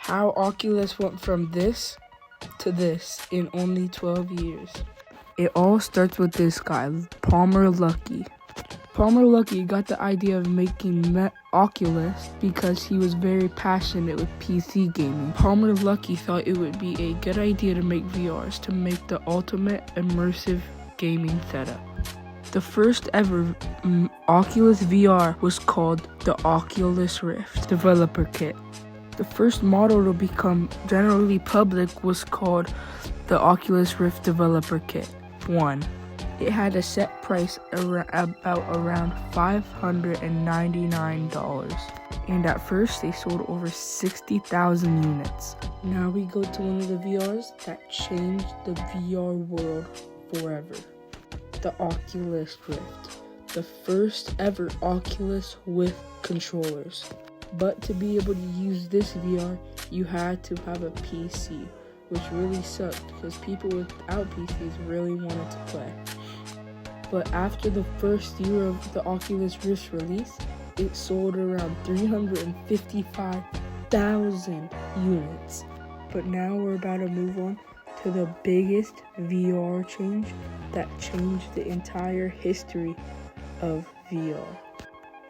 How Oculus went from this to this in only 12 years. It all starts with this guy, Palmer Luckey. Palmer Luckey got the idea of making Oculus because he was very passionate with PC gaming. Palmer Luckey thought it would be a good idea to make VRs to make the ultimate immersive gaming setup. The first ever Oculus VR was called the Oculus Rift Developer Kit. The first model to become generally public was called the Oculus Rift Developer Kit 1. It had a set price about around $599, and at first they sold over 60,000 units. Now we go to one of the VRs that changed the VR world forever. The Oculus Rift, the first ever Oculus with controllers. But to be able to use this VR, you had to have a PC, which really sucked because people without PCs really wanted to play. But after the first year of the Oculus Rift release, it sold around 355,000 units. But now we're about to move on to the biggest VR change that changed the entire history of VR.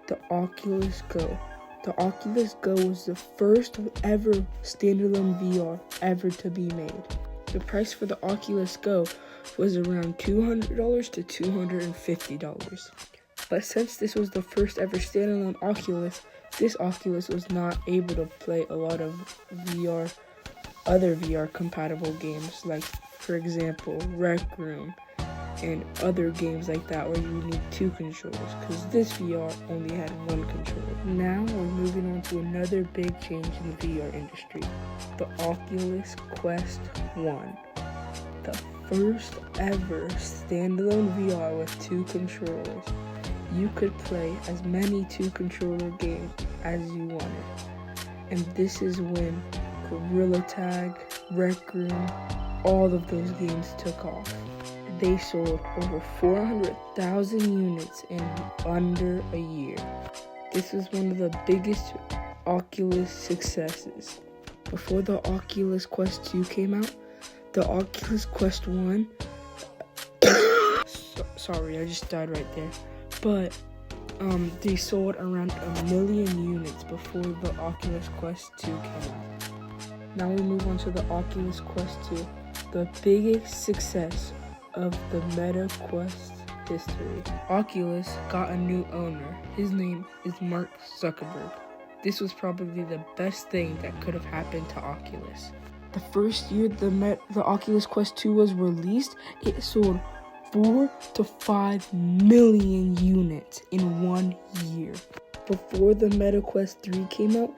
The Oculus Go. The Oculus Go was the first ever standalone VR ever to be made. The price for the Oculus Go was around $200 to $250. But since this was the first ever standalone Oculus, this Oculus was not able to play a lot of other VR compatible games, like for example Rec Room and other games like that where you need two controllers, because this VR only had one controller. Now we're moving on to another big change in the VR industry, the Oculus Quest 1. The first ever standalone VR with two controllers. You could play as many two controller games as you wanted. And this is when Gorilla Tag, Rec Room, all of those games took off. They sold over 400,000 units in under a year. This was one of the biggest Oculus successes. Before the Oculus Quest 2 came out, the Oculus Quest 1, sorry, I just died right there, but they sold around 1 million units before the Oculus Quest 2 came out. Now we move on to the Oculus Quest 2, the biggest success of the Meta Quest history. Oculus got a new owner. His name is Mark Zuckerberg. This was probably the best thing that could have happened to Oculus. The first year the Oculus Quest 2 was released, it sold 4 to 5 million units in 1 year. Before the Meta Quest 3 came out,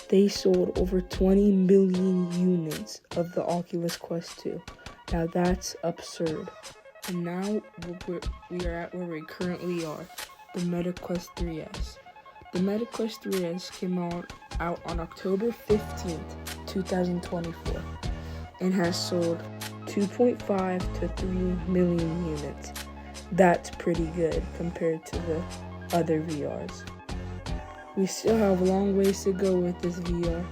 they sold over 20 million units of the Oculus Quest 2. Now that's absurd. And now we are at where we currently are, the Meta Quest 3S. The Meta Quest 3S came out on October 15th, 2024, and has sold 2.5 to 3 million units. That's pretty good compared to the other VRs. We still have a long ways to go with this VR,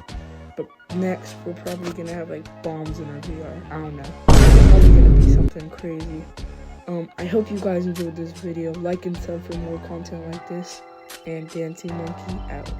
but next we're probably gonna have like bombs in our VR. I don't know. It's probably gonna be something crazy. I hope you guys enjoyed this video. Like and sub for more content like this. And Dancing Monkey out.